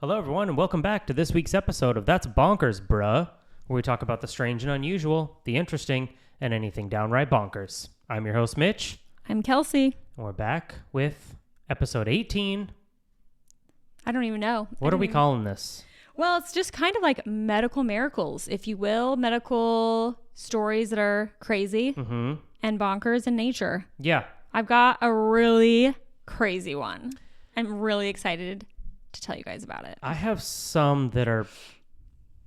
Hello, everyone, and welcome back to this week's episode of That's Bonkers, Bruh, where we talk about the strange and unusual, the interesting, and anything downright bonkers. I'm your host, Mitch. I'm Kelsey. And we're back with episode 18. I don't even know. What are we calling this? Well, it's just kind of like medical miracles, if you will. Medical stories that are crazy and bonkers in nature. Yeah. I've got a really crazy one. I'm really excited to tell you guys about it. I have some that are,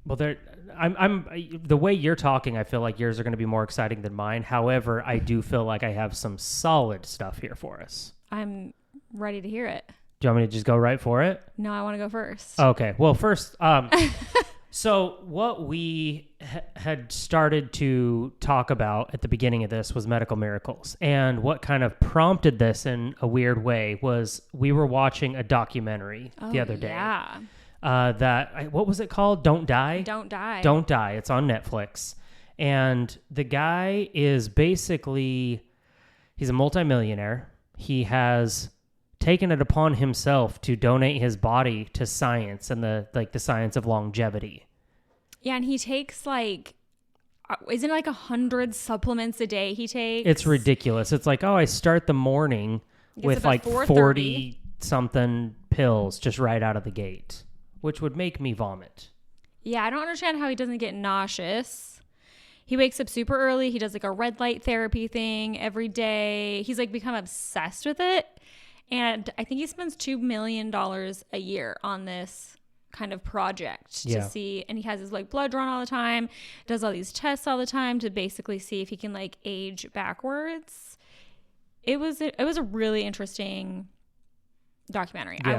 well, the way you're talking, I feel like yours are going to be more exciting than mine. However, I do feel like I have some solid stuff here for us. I'm ready to hear it. Do you want me to just go right for it? No, I want to go first. Okay. Well, first, so what we had started to talk about at the beginning of this was medical miracles. And what kind of prompted this in a weird way was we were watching a documentary the other day. Yeah. What was it called? Don't Die? Don't Die. Don't Die. It's on Netflix. And the guy is basically, he's a multimillionaire. He has taken it upon himself to donate his body to science and the science of longevity. Yeah, and he takes isn't it like 100 supplements a day he takes? It's ridiculous. It's like, I start the morning with like 40 something pills just right out of the gate, which would make me vomit. Yeah, I don't understand how he doesn't get nauseous. He wakes up super early. He does like a red light therapy thing every day. He's like become obsessed with it. And I think he spends $2 million a year on this kind of project to see, and he has his like blood drawn all the time, does all these tests all the time to basically see if he can like age backwards. It was a really interesting documentary. Yeah.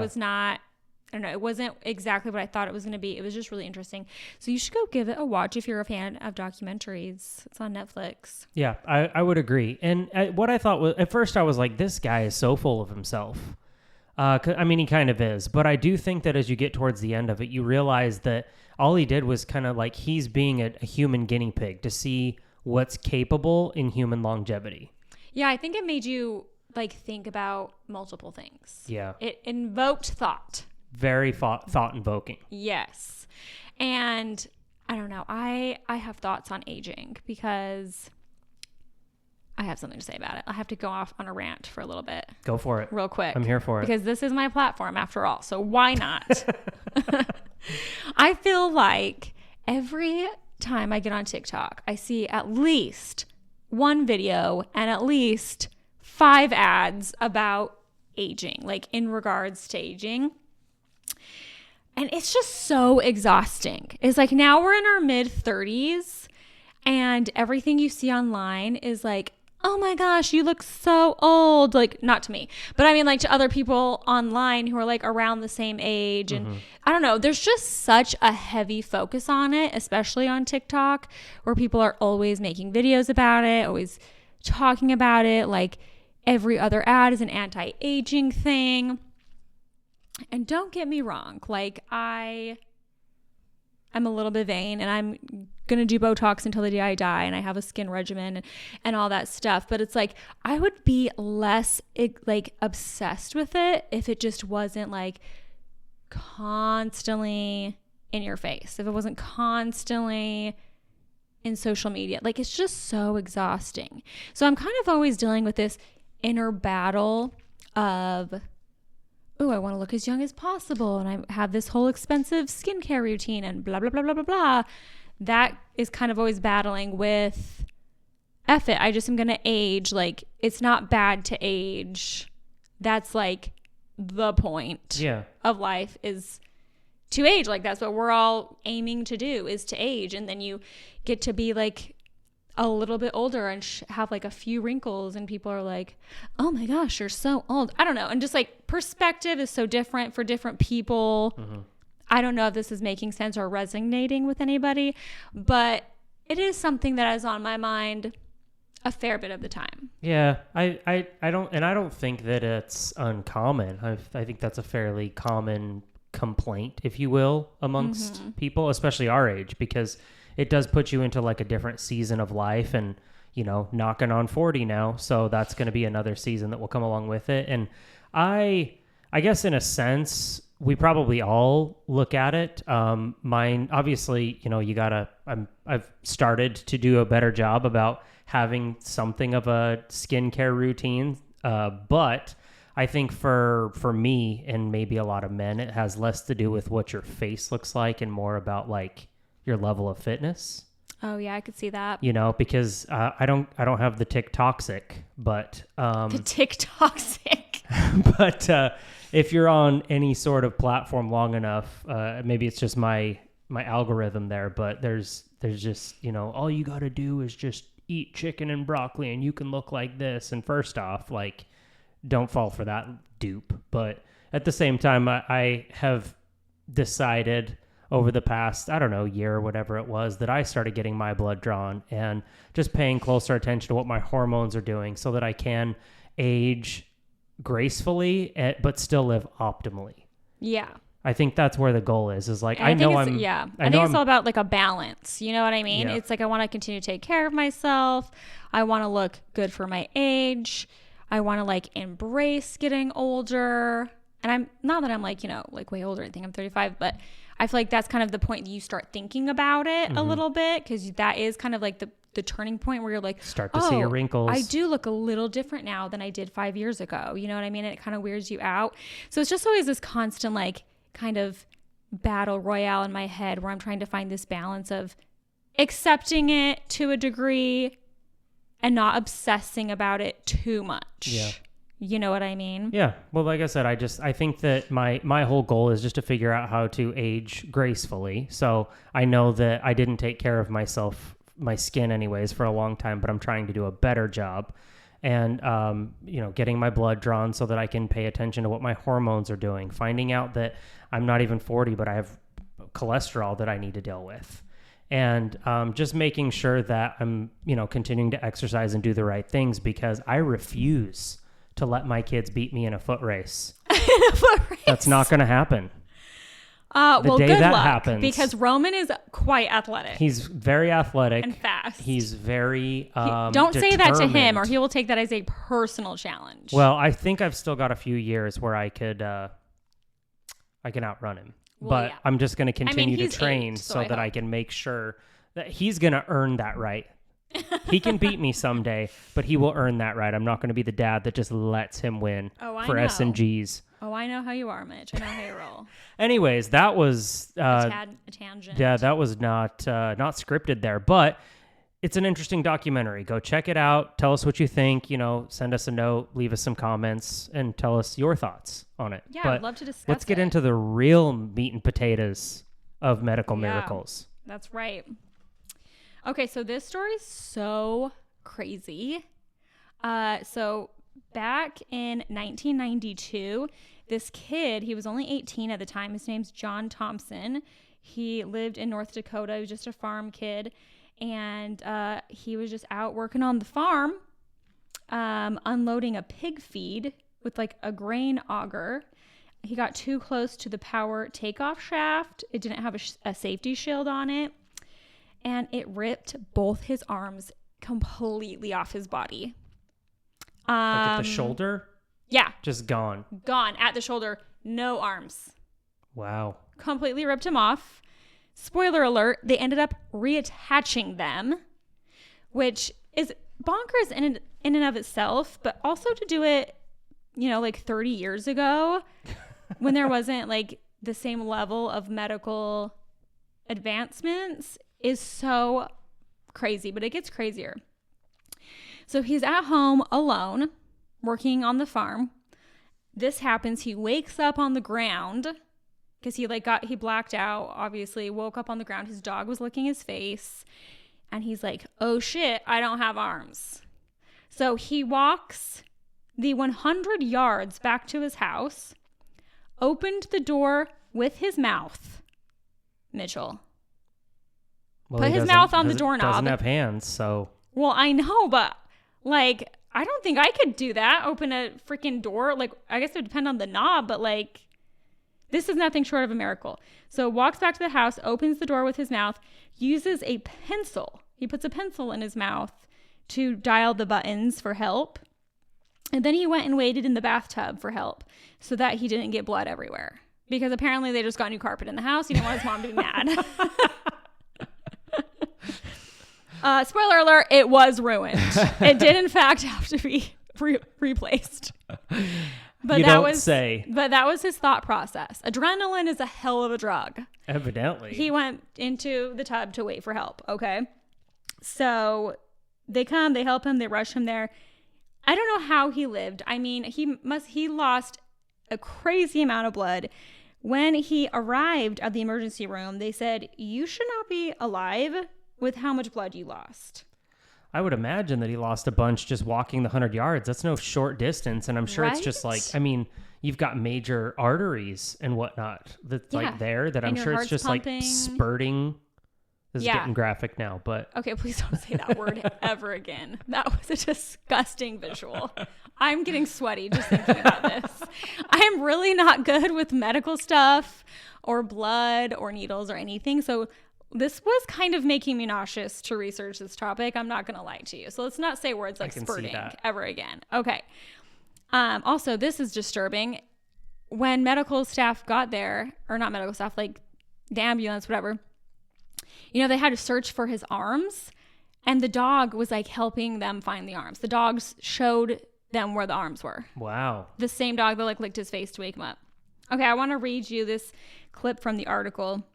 I don't know, it wasn't exactly what I thought it was going to be. It was just really interesting. So you should go give it a watch if you're a fan of documentaries. It's on Netflix. Yeah, I would agree. And what I thought was, at first I was like, this guy is so full of himself. I mean, he kind of is. But I do think that as you get towards the end of it, you realize that all he did was kind of like he's being a human guinea pig to see what's capable in human longevity. Yeah, I think it made you like think about multiple things. Yeah. It invoked thought. Very thought-invoking. Yes. And I don't know. I have thoughts on aging because I have something to say about it. I have to go off on a rant for a little bit. Go for it. Real quick. I'm here for it. Because this is my platform after all. So why not? I feel like every time I get on TikTok, I see at least one video and at least 5 ads about aging, like in regards to aging. And it's just so exhausting. It's like now we're in our mid-30s and everything you see online is like, oh my gosh, you look so old. Like, not to me, but I mean like to other people online who are like around the same age. And I don't know, there's just such a heavy focus on it, especially on TikTok, where people are always making videos about it, always talking about it. Like every other ad is an anti-aging thing. And don't get me wrong, like I'm a little bit vain and I'm going to do Botox until the day I die and I have a skin regimen and all that stuff. But it's like, I would be less like obsessed with it if it just wasn't like constantly in your face. If it wasn't constantly in social media, like it's just so exhausting. So I'm kind of always dealing with this inner battle of, oh, I want to look as young as possible. And I have this whole expensive skincare routine and blah, blah, blah, blah, blah, blah. That is kind of always battling with, F it, I just am going to age. Like, it's not bad to age. That's like the point of life is to age. Like, that's what we're all aiming to do is to age. And then you get to be like a little bit older and have like a few wrinkles and people are like, oh my gosh, you're so old. I don't know. And just like perspective is so different for different people. I don't know if this is making sense or resonating with anybody, but it is something that is on my mind a fair bit of the time. Yeah, I don't think that it's uncommon. I think that's a fairly common complaint, if you will, amongst people, especially our age, because it does put you into like a different season of life and, you know, knocking on 40 now. So that's going to be another season that will come along with it. And I guess in a sense, we probably all look at it. Mine, obviously, you know, I've started to do a better job about having something of a skincare routine. But I think for me and maybe a lot of men, it has less to do with what your face looks like and more about like your level of fitness. Oh yeah, I could see that. You know, because I don't have the tick toxic, but The tick toxic. but if you're on any sort of platform long enough, maybe it's just my algorithm there, but there's just, you know, all you got to do is just eat chicken and broccoli and you can look like this. And first off, like, don't fall for that dupe. But at the same time, I have decided over the past, I don't know, year or whatever it was, that I started getting my blood drawn and just paying closer attention to what my hormones are doing so that I can age gracefully, but still live optimally. Yeah. I think that's where the goal is like, I think it's all about like a balance. You know what I mean? Yeah. It's like, I want to continue to take care of myself. I want to look good for my age. I want to like embrace getting older. And I'm not that I'm like, you know, like way older. I think I'm 35, but I feel like that's kind of the point that you start thinking about it a little bit, because that is kind of like the turning point where you're like, start to see your wrinkles. I do look a little different now than I did 5 years ago. You know what I mean? And it kind of weirds you out. So it's just always this constant like kind of battle royale in my head where I'm trying to find this balance of accepting it to a degree and not obsessing about it too much. Yeah. You know what I mean? Yeah. Well, like I said, I think that my whole goal is just to figure out how to age gracefully. So I know that I didn't take care of myself, my skin anyways, for a long time, but I'm trying to do a better job. And, you know, getting my blood drawn so that I can pay attention to what my hormones are doing, finding out that I'm not even 40, but I have cholesterol that I need to deal with. And just making sure that I'm, you know, continuing to exercise and do the right things, because I refuse to let my kids beat me in a foot race. That's not going to happen. Well, day good that luck, happens, because Roman is quite athletic. He's very athletic and fast. He's very don't say that to him, determined. or he will take that as a personal challenge. Well, I think I've still got a few years where I can outrun him. Well, but yeah. I'm just going to continue to he's train 8, so that I can make sure that he's going to earn that right. He can beat me someday, but he will earn that right. I'm not going to be the dad that just lets him win for S&Gs. Oh, I know how you are, Mitch. I know how you roll. Anyways, that was a tangent. Yeah, that was not scripted there, but it's an interesting documentary. Go check it out. Tell us what you think. You know, send us a note, leave us some comments, and tell us your thoughts on it. Yeah, but I'd love to discuss let's get into the real meat and potatoes of medical miracles. That's right. Okay, so this story is so crazy. So back in 1992, this kid, he was only 18 at the time. His name's John Thompson. He lived in North Dakota. He was just a farm kid. And he was just out working on the farm, unloading a pig feed with like a grain auger. He got too close to the power takeoff shaft. It didn't have a safety shield on it. And it ripped both his arms completely off his body. Like at the shoulder? Yeah. Just gone. Gone at the shoulder. No arms. Wow. Completely ripped him off. Spoiler alert, they ended up reattaching them, which is bonkers in and of itself, but also to do it, you know, like 30 years ago when there wasn't like the same level of medical advancements is so crazy, but it gets crazier. So he's at home alone, working on the farm. This happens. He wakes up on the ground because he blacked out, obviously, woke up on the ground. His dog was licking his face, and he's like, oh shit, I don't have arms. So he walks the 100 yards back to his house, opened the door with his mouth, Mitchell. Well, put his mouth on the doorknob. Doesn't have hands, so. Well, I know, but like, I don't think I could do that. Open a freaking door. Like, I guess it would depend on the knob, but like, this is nothing short of a miracle. So walks back to the house, opens the door with his mouth, uses a pencil. He puts a pencil in his mouth to dial the buttons for help. And then he went and waited in the bathtub for help so that he didn't get blood everywhere. because apparently they just got new carpet in the house. He didn't want his mom to be mad. Spoiler alert, it was ruined. It did in fact have to be replaced. But that was his thought process. Adrenaline is a hell of a drug. Evidently. He went into the tub to wait for help. Okay. So they come, they help him, they rush him there. I don't know how he lived. I mean, he lost a crazy amount of blood. When he arrived at the emergency room, they said, "You should not be alive with how much blood you lost." I would imagine that he lost a bunch just walking the 100 yards. That's no short distance. And I'm sure it's just like, I mean, you've got major arteries and whatnot that's like there that I'm sure it's just pumping. Like spurting. This is getting graphic now, but. Okay, please don't say that word ever again. That was a disgusting visual. I'm getting sweaty just thinking about this. I am really not good with medical stuff or blood or needles or anything. So this was kind of making me nauseous to research this topic. I'm not going to lie to you. So let's not say words like spurting ever again. Okay. Also, this is disturbing. When medical staff got there, or not medical staff, like the ambulance, whatever, you know, they had to search for his arms, and the dog was like helping them find the arms. The dogs showed them where the arms were. Wow. The same dog that like licked his face to wake him up. Okay, I want to read you this clip from the article.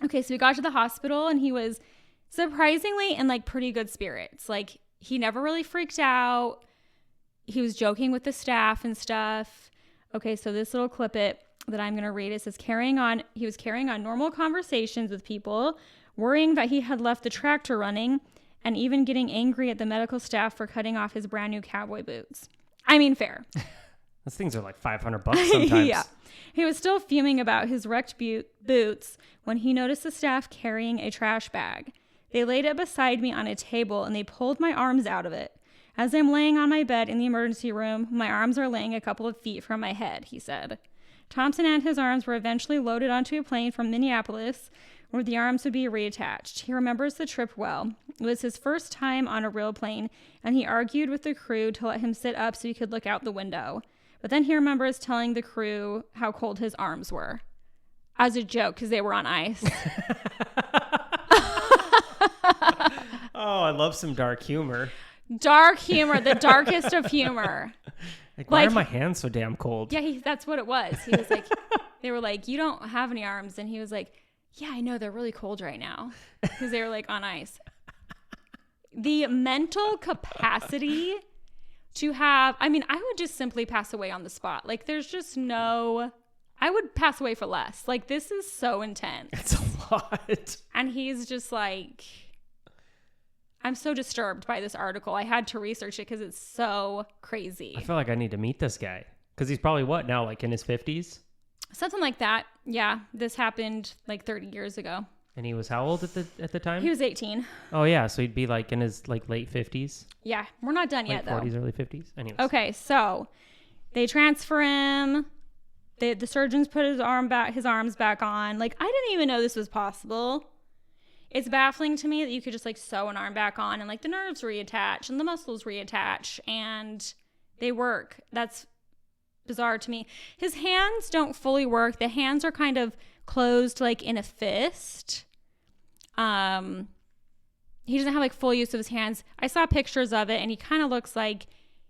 Okay, so we got to the hospital and he was surprisingly in like pretty good spirits. Like he never really freaked out. He was joking with the staff and stuff. Okay, so this little clip that I'm going to read, it says he was carrying on normal conversations with people, worrying that he had left the tractor running, and even getting angry at the medical staff for cutting off his brand new cowboy boots. I mean, fair. Those things are like $500 sometimes. Yeah. He was still fuming about his wrecked boots when he noticed the staff carrying a trash bag. They laid it beside me on a table and they pulled my arms out of it. As I'm laying on my bed in the emergency room, my arms are laying a couple of feet from my head, he said. Thompson and his arms were eventually loaded onto a plane from Minneapolis, where the arms would be reattached. He remembers the trip well. It was his first time on a real plane, and he argued with the crew to let him sit up so he could look out the window. But then he remembers telling the crew how cold his arms were. As a joke, because they were on ice. Oh, I love some dark humor. Dark humor, the darkest of humor. Like, why are my hands so damn cold? Yeah, that's what it was. He was like, they were like, "You don't have any arms." And he was like, "Yeah, I know, they're really cold right now." Because they were like on ice. The mental capacity to have, I mean, I would just simply pass away on the spot. Like, there's just I would pass away for less. Like, this is so intense. It's a lot. And he's just like, I'm so disturbed by this article. I had to research it because it's so crazy. I feel like I need to meet this guy because he's probably what now, like in his 50s? Something like that. Yeah, this happened like 30 years ago. And he was how old at the time? He was 18. Oh yeah, so he'd be like in his like late 50s. Yeah, we're not done yet though. 40s, early 50s. Anyways. Okay, so they transfer him. The surgeons put his arms back on. Like, I didn't even know this was possible. It's baffling to me that you could just like sew an arm back on and like the nerves reattach and the muscles reattach and they work. That's bizarre to me. His hands don't fully work. The hands are kind of closed like in a fist. He doesn't have like full use of his hands. I saw pictures of it and he kind of looks like,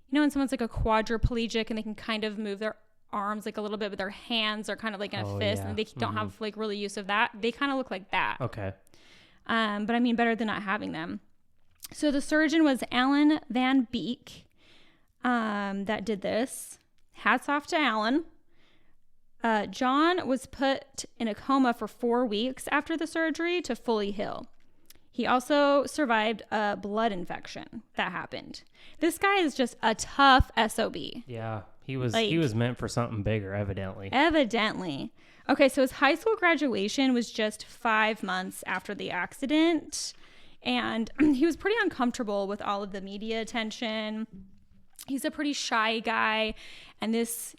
you know, when someone's like a quadriplegic and they can kind of move their arms like a little bit, but their hands are kind of like in a fist and they don't have like really use of that. They kind of look like that. Okay. But I mean, better than not having them. So the surgeon was Alan Van Beek that did this. Hats off to Alan. John was put in a coma for 4 weeks after the surgery to fully heal. He also survived a blood infection that happened. This guy is just a tough SOB. Yeah, he was meant for something bigger, evidently. Evidently. Okay, so his high school graduation was just 5 months after the accident, and he was pretty uncomfortable with all of the media attention. He's a pretty shy guy, and this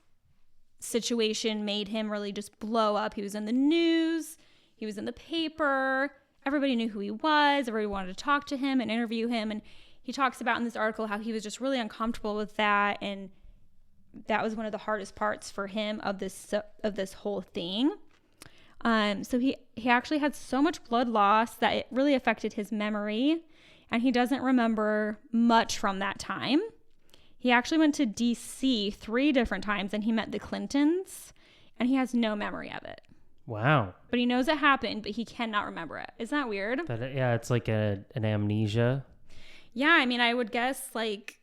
situation made him really just blow up. He was in the news, he was in the paper, everybody knew who he was, everybody wanted to talk to him and interview him, and he talks about in this article how he was just really uncomfortable with that and that was one of the hardest parts for him of this whole thing. So he actually had so much blood loss that it really affected his memory, and he doesn't remember much from that time. He actually went to DC 3 different times, and he met the Clintons, and he has no memory of it. Wow. But he knows it happened, but he cannot remember it. Isn't that weird? Yeah, it's like an amnesia. Yeah, I mean, I would guess, like,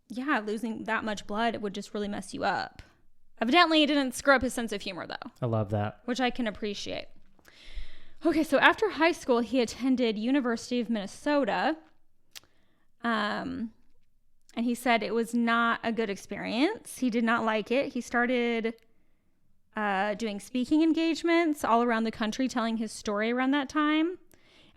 yeah, losing that much blood, it would just really mess you up. Evidently, it didn't screw up his sense of humor, though. I love that. Which I can appreciate. Okay, so after high school, he attended University of Minnesota. And he said it was not a good experience. He did not like it. He started doing speaking engagements all around the country, telling his story around that time.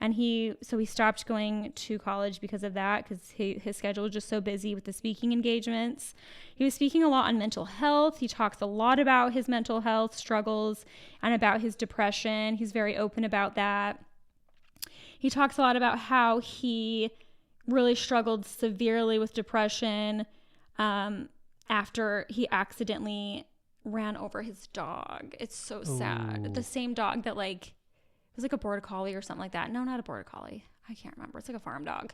And he stopped going to college because of that, because his schedule was just so busy with the speaking engagements. He was speaking a lot on mental health. He talks a lot about his mental health struggles and about his depression. He's very open about that. He talks a lot about how he really struggled severely with depression after he accidentally ran over his dog. It's so sad. Ooh. The same dog that, like, it was like a border collie or something like that. No, not a border collie. I can't remember. It's like a farm dog.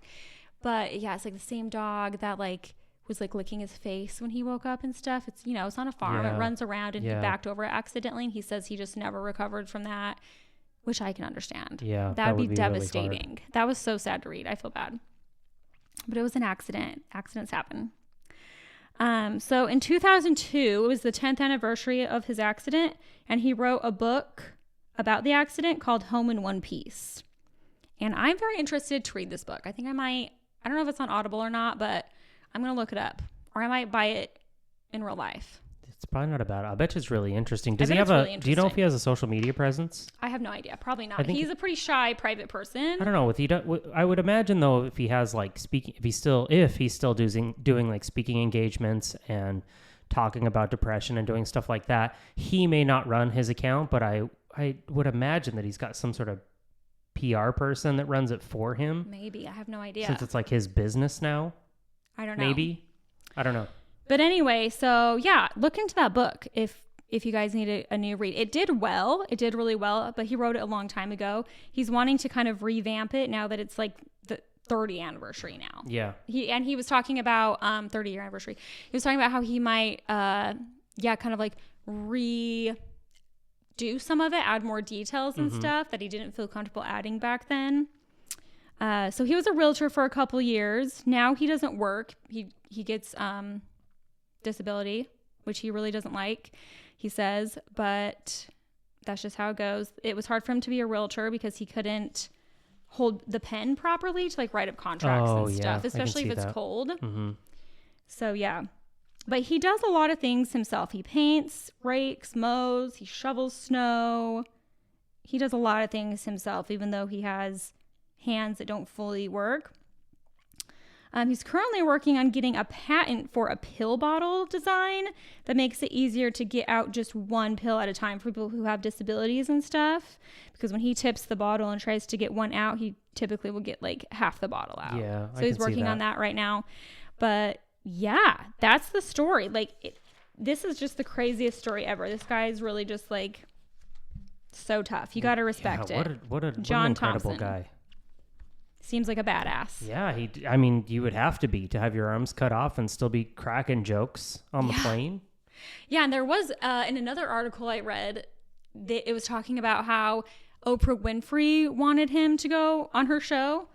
But yeah, it's like the same dog that, like, was like licking his face when he woke up and stuff. It's, you know, it's on a farm. Yeah. It runs around, and he backed over it accidentally. And he says he just never recovered from that, which I can understand. Yeah. That would be really devastating. hard. That was so sad to read. I feel bad. But it was an accident. Accidents happen. So in 2002, it was the 10th anniversary of his accident, and he wrote a book about the accident called Home in One Piece. And I'm very interested to read this book. I think I might, I don't know if it's on Audible or not, but I'm going to look it up, or I might buy it in real life. It's probably not about it. I bet it's really interesting. Does I he bet have it's really do you know if interesting. he has a social media presence? I have no idea. Probably not. I think He's a pretty shy, private person. I don't know. I would imagine though, if he has like speaking, if he's still doing like speaking engagements and talking about depression and doing stuff like that, he may not run his account, but I would imagine that he's got some sort of PR person that runs it for him. Maybe. I have no idea. Since it's like his business now. I don't know. Maybe. I don't know. But anyway, so yeah, look into that book if you guys need a new read. It did well. It did really well, but he wrote it a long time ago. He's wanting to kind of revamp it now that it's like the 30th anniversary now. Yeah. He was talking about 30-year anniversary. He was talking about how he might kind of like redo some of it, add more details and stuff that he didn't feel comfortable adding back then. So he was a realtor for a couple years. Now he doesn't work. He gets disability, which he really doesn't like, he says, but that's just how it goes. It was hard for him to be a realtor because he couldn't hold the pen properly to like write up contracts and stuff, especially if it's cold. So yeah, but he does a lot of things himself. He paints, rakes, mows, he shovels snow. He does a lot of things himself, even though he has hands that don't fully work. He's currently working on getting a patent for a pill bottle design that makes it easier to get out just one pill at a time for people who have disabilities and stuff. Because when he tips the bottle and tries to get one out, he typically will get like half the bottle out. Yeah, so he's working on that right now. But yeah, that's the story. Like, this is just the craziest story ever. This guy is really just like so tough. You got to respect it. What an John incredible Thompson. guy. Seems like a badass. Yeah, I mean, you would have to have your arms cut off and still be cracking jokes on the plane. Yeah, and there was, in another article I read, it was talking about how Oprah Winfrey wanted him to go on her show,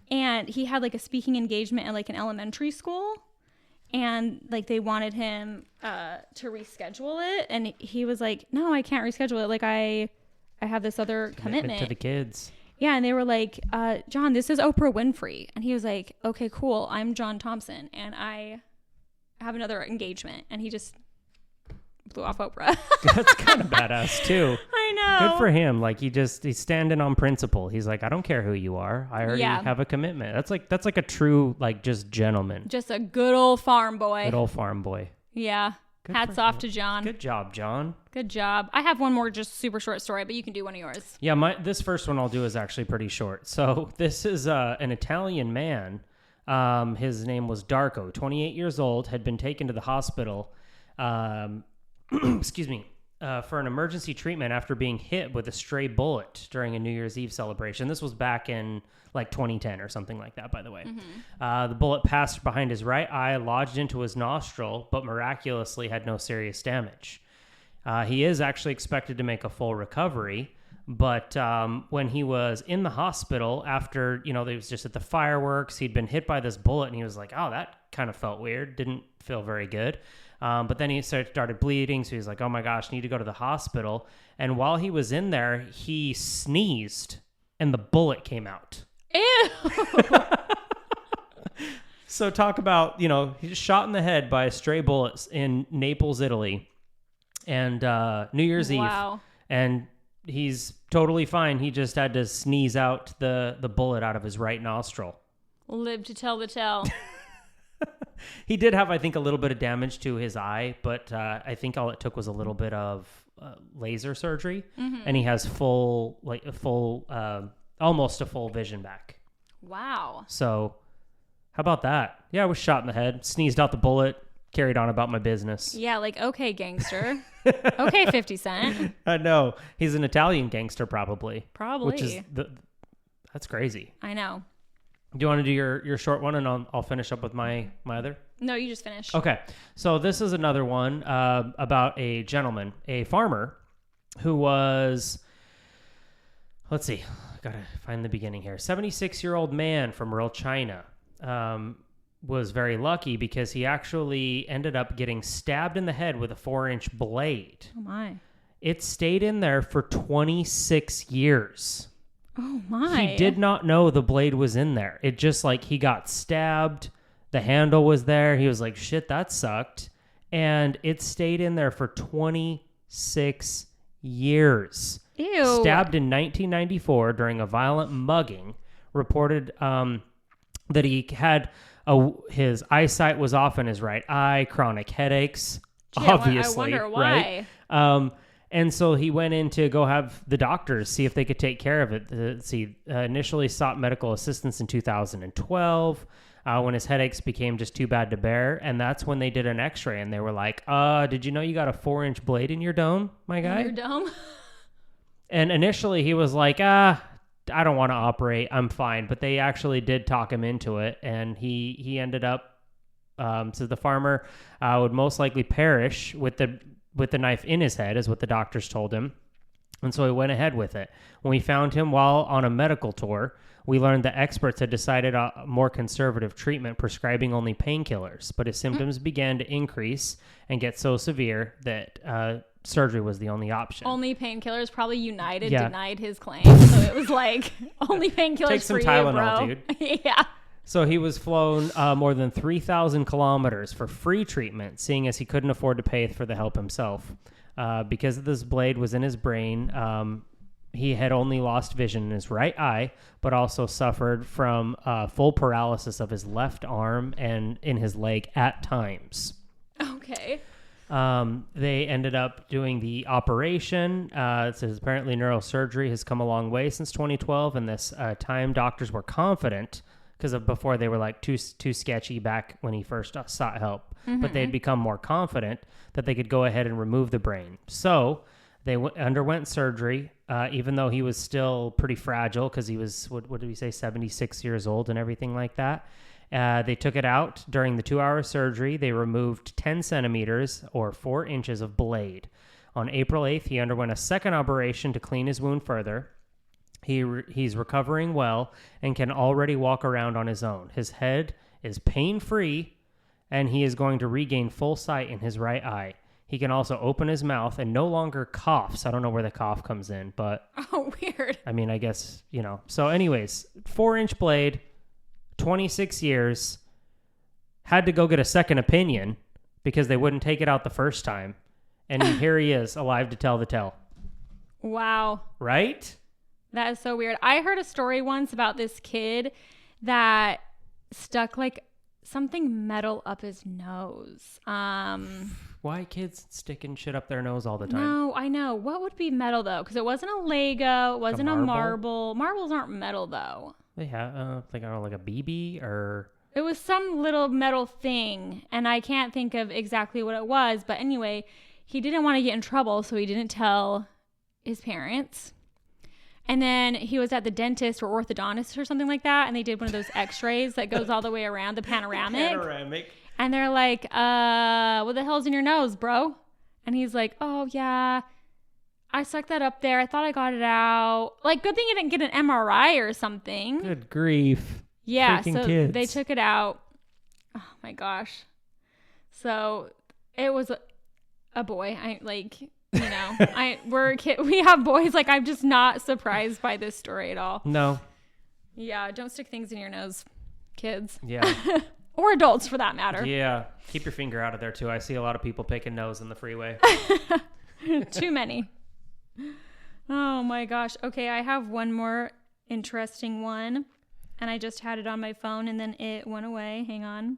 and he had like a speaking engagement at like an elementary school, and like they wanted him to reschedule it, and he was like, no, I can't reschedule it. Like I have this other commitment to the kids. Yeah, and they were like, John, this is Oprah Winfrey. And he was like, okay, cool. I'm John Thompson, and I have another engagement. And he just blew off Oprah. That's kind of badass, too. I know. Good for him. Like, he's standing on principle. He's like, I don't care who you are. I already have a commitment. That's like a true, like, just gentleman. Just a good old farm boy. Good old farm boy. Yeah. Good Hats off to John. Good job, John. Good job. I have one more just super short story, but you can do one of yours. Yeah, this first one I'll do is actually pretty short. So this is an Italian man His name was Darco, 28 years old, had been taken to the hospital, excuse me, for an emergency treatment after being hit with a stray bullet during a New Year's Eve celebration. This was back in like 2010 or something like that, by the way. The bullet passed behind his right eye, lodged into his nostril, but miraculously had no serious damage. He is actually expected to make a full recovery, but when he was in the hospital after, he was just at the fireworks, he'd been hit by this bullet, and he was like, oh, that kind of felt weird, didn't feel very good. But then he started bleeding, so he's like, oh my gosh, need to go to the hospital. And while he was in there, he sneezed, and the bullet came out. Ew! So talk about, he just shot in the head by a stray bullet in Naples, Italy, and New Year's Eve. And he's totally fine. He just had to sneeze out the bullet out of his right nostril. Live to tell the tale. He did have, I think, a little bit of damage to his eye, but I think all it took was a little bit of laser surgery, and he has almost a full vision back. Wow. So how about that? Yeah, I was shot in the head, sneezed out the bullet, carried on about my business. Yeah, like, okay, gangster. Okay, 50 Cent. I know. He's an Italian gangster, probably. Probably. Which is, that's crazy. I know. Do you want to do your short one, and I'll finish up with my other? No, you just finish. Okay. So this is another one about a gentleman, a farmer, who was, let's see, gotta find the beginning here. 76-year-old man from rural China was very lucky because he actually ended up getting stabbed in the head with a 4-inch blade. Oh, my. It stayed in there for 26 years. Oh, my. He did not know the blade was in there. It just he got stabbed. The handle was there. He was like, shit, that sucked. And it stayed in there for 26 years. Ew. Stabbed in 1994 during a violent mugging. Reported that he had his eyesight was off in his right eye, chronic headaches, obviously. I wonder why. Right? And so he went in to go have the doctors see if they could take care of it. Initially sought medical assistance in 2012 when his headaches became just too bad to bear. And that's when they did an x-ray and they were like, did you know you got a 4-inch blade in your dome, my guy? In your dome? And initially he was like, I don't want to operate. I'm fine. But they actually did talk him into it. And he ended up, so the farmer would most likely perish with the knife in his head, is what the doctors told him. And so he went ahead with it. When we found him while on a medical tour, we learned that experts had decided a more conservative treatment, prescribing only painkillers. But his symptoms began to increase and get so severe that surgery was the only option. Only painkillers. Probably United denied his claim. So it was like, only painkillers Take some for Tylenol, you, bro. dude. Yeah. So he was flown more than 3,000 kilometers for free treatment, seeing as he couldn't afford to pay for the help himself. Because this blade was in his brain, he had only lost vision in his right eye, but also suffered from full paralysis of his left arm and in his leg at times. Okay. They ended up doing the operation. It says apparently neurosurgery has come a long way since 2012, and this time doctors were confident, because before they were like too sketchy back when he first sought help. But they had become more confident that they could go ahead and remove the brain. So they underwent surgery, even though he was still pretty fragile because he was, what did we say, 76 years old and everything like that. They took it out during the 2-hour surgery. They removed 10 centimeters or 4 inches of blade. On April 8th, he underwent a second operation to clean his wound further. He's recovering well and can already walk around on his own. His head is pain-free, and he is going to regain full sight in his right eye. He can also open his mouth and no longer coughs. I don't know where the cough comes in, but... Oh, weird. I mean, I guess, So anyways, 4-inch blade, 26 years, had to go get a second opinion because they wouldn't take it out the first time. And here he is, alive to tell the tale. Wow. Right? That is so weird. I heard a story once about this kid that stuck like something metal up his nose. Why kids sticking shit up their nose all the time? No, I know. What would be metal though? Because it wasn't a Lego. It wasn't a marble? marble. Marbles aren't metal though. They have, like a BB or... It was some little metal thing, and I can't think of exactly what it was. But anyway, he didn't want to get in trouble, so he didn't tell his parents. And then he was at the dentist or orthodontist or something like that, and they did one of those x-rays that goes all the way around, the panoramic. And they're like, what the hell's in your nose, bro? And he's like, oh, yeah, I stuck that up there. I thought I got it out. Like, good thing you didn't get an MRI or something. Good grief. Yeah, Freaking so kids. they took it out. Oh, my gosh. So it was a boy. We have boys. Like, I'm just not surprised by this story at all. No. Yeah, don't stick things in your nose, kids. Yeah. Or adults, for that matter. Yeah. Keep your finger out of there, too. I see a lot of people picking nose in the freeway. Too many. Oh, my gosh. Okay, I have one more interesting one. And I just had it on my phone, and then it went away. Hang on.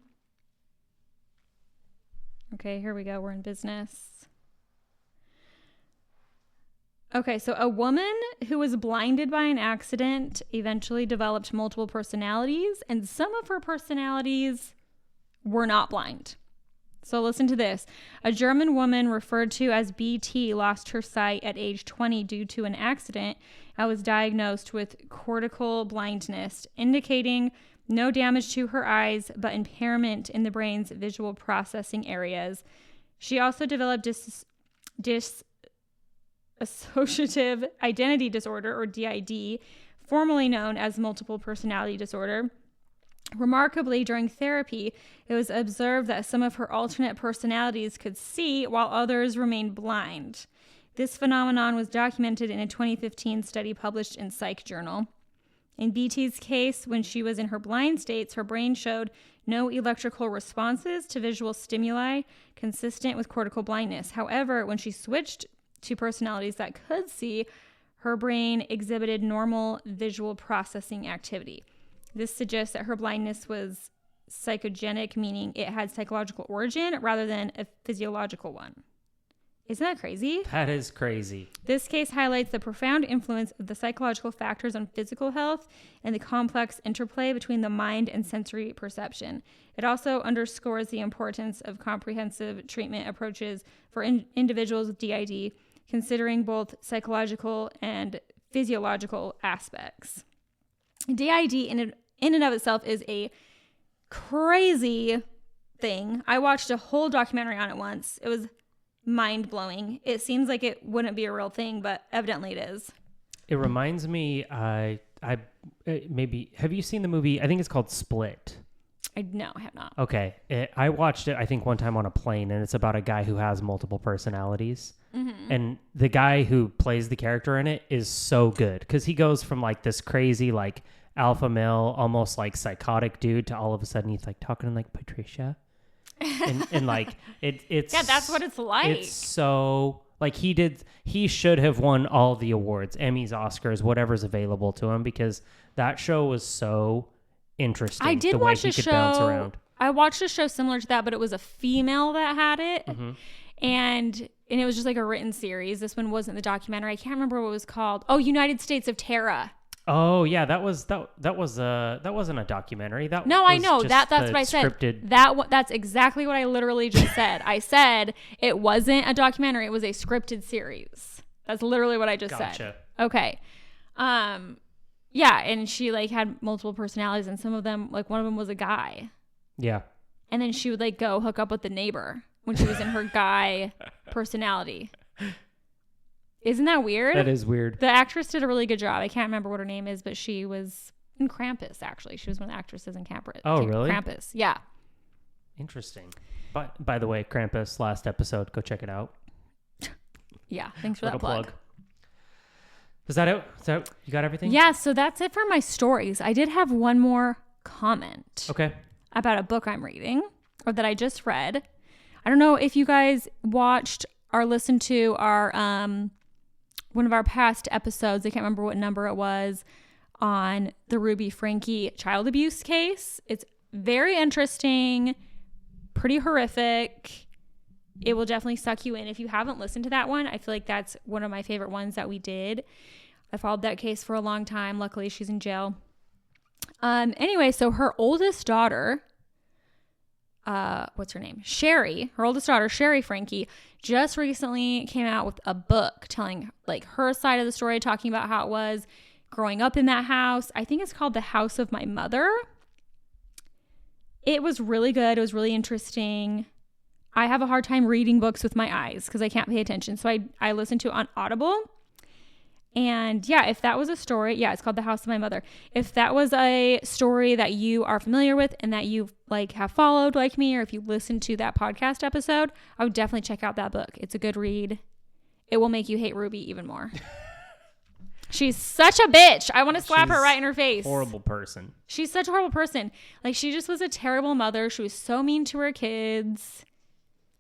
Okay, here we go. We're in business. Okay, so a woman who was blinded by an accident eventually developed multiple personalities, and some of her personalities were not blind. So listen to this. A German woman referred to as BT lost her sight at age 20 due to an accident and was diagnosed with cortical blindness, indicating no damage to her eyes, but impairment in the brain's visual processing areas. She also developed dissociative identity disorder, or DID, formerly known as multiple personality disorder. Remarkably, during therapy, it was observed that some of her alternate personalities could see while others remained blind. This phenomenon was documented in a 2015 study published in Psych Journal. In BT's case, when she was in her blind states, her brain showed no electrical responses to visual stimuli consistent with cortical blindness. However, when she switched to personalities that could see, her brain exhibited normal visual processing activity. This suggests that her blindness was psychogenic, meaning it had psychological origin rather than a physiological one. Isn't that crazy? That is crazy. This case highlights the profound influence of the psychological factors on physical health and the complex interplay between the mind and sensory perception. It also underscores the importance of comprehensive treatment approaches for individuals with DID, considering both psychological and physiological aspects. DID in and of itself is a crazy thing. I watched a whole documentary on it once. It was mind-blowing. It seems like it wouldn't be a real thing, but evidently it is. It reminds me, maybe, have you seen the movie? I think it's called Split. No, I have not. Okay. I watched it, I think, one time on a plane, and it's about a guy who has multiple personalities. Mm-hmm. And the guy who plays the character in it is so good because he goes from like this crazy, like alpha male, almost like psychotic dude to all of a sudden he's like talking like Patricia. and like it's yeah, that's what it's like. It's so like he should have won all the awards, Emmys, Oscars, whatever's available to him, because that show was so interesting. I did the watch way he a could show. bounce around. I watched a show similar to that, but it was a female that had it, Mm-hmm. and it was just like a written series. This one wasn't the documentary. I can't remember what it was called. Oh, United States of Terra. Oh yeah, that wasn't a documentary. No, I know just that's what I said. Scripted. That's exactly what I literally just said. I said it wasn't a documentary. It was a scripted series. That's literally what I just said. Okay. Yeah, and she like had multiple personalities, and some of them, like one of them was a guy. Yeah. And then she would like go hook up with the neighbor when she was in her guy personality. Isn't that weird? That is weird. The actress did a really good job. I can't remember what her name is, but she was in Krampus, actually. She was one of the actresses in Krampus. Oh, really? Krampus, yeah. Interesting. But by the way, Krampus, last episode, go check it out. Yeah, thanks for that plug. Is that it? You got everything? Yeah, so that's it for my stories. I did have one more comment. Okay. About a book I'm reading, or that I just read. I don't know if you guys watched or listened to our one of our past episodes. I can't remember what number it was, on the Ruby Franke child abuse case. It's very interesting, pretty horrific. It will definitely suck you in. If you haven't listened to that one, I feel like that's one of my favorite ones that we did. I followed that case for a long time. Luckily, she's in jail. Anyway, so her oldest daughter, what's her name? Sherry, her oldest daughter, Sherry Frankie, just recently came out with a book telling like her side of the story, talking about how it was growing up in that house. I think it's called The House of My Mother. It was really good. It was really interesting. I have a hard time reading books with my eyes because I can't pay attention. So I listened to it on Audible. And yeah, if that was a story, yeah, it's called The House of My Mother. If that was a story that you are familiar with and that you like have followed like me, or if you listened to that podcast episode, I would definitely check out that book. It's a good read. It will make you hate Ruby even more. She's such a bitch. I want to slap her right in her face. Horrible person. She's such a horrible person. Like, she just was a terrible mother. She was so mean to her kids.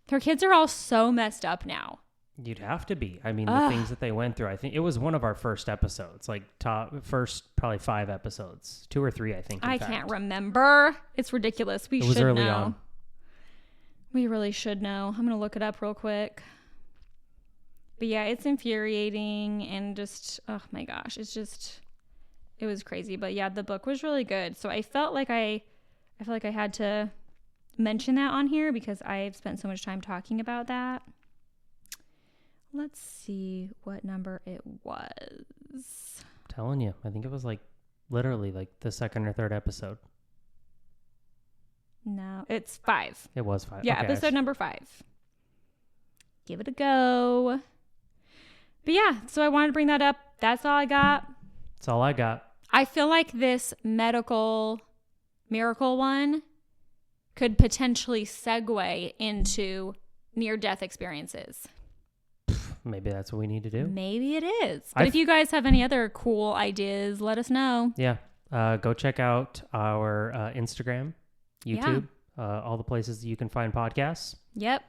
Her kids are all so messed up now. You'd have to be. I mean, the things that they went through. I think it was one of our first episodes, like first probably 5 episodes, 2 or 3, I think. I can't remember. It's ridiculous. We should know. On. We really should know. I'm going to look it up real quick. But yeah, it's infuriating and just, oh my gosh, it was crazy. But yeah, the book was really good. So I felt like I had to mention that on here because I've spent so much time talking about that. Let's see what number it was. I'm telling you, I think it was like literally like the 2nd or 3rd episode. No, it's 5. It was 5. Yeah, okay, episode number 5. Give it a go. But yeah, so I wanted to bring that up. That's all I got. That's all I got. I feel like this medical miracle one could potentially segue into near-death experiences. Maybe that's what we need to do. Maybe it is. But if you guys have any other cool ideas, let us know. Yeah. Go check out our Instagram, YouTube, all the places that you can find podcasts. Yep.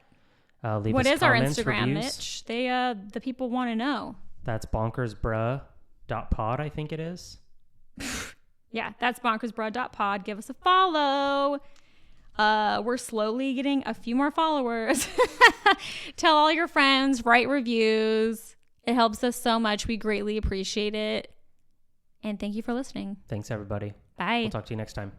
Leave what us is our comments, Instagram, reviews. Mitch? The people want to know. That's bonkersbruh.pod, I think it is. Yeah, that's bonkersbruh.pod. Give us a follow. We're slowly getting a few more followers. Tell all your friends, write reviews. It helps us so much. We greatly appreciate it. And thank you for listening. Thanks, everybody. Bye. We'll talk to you next time.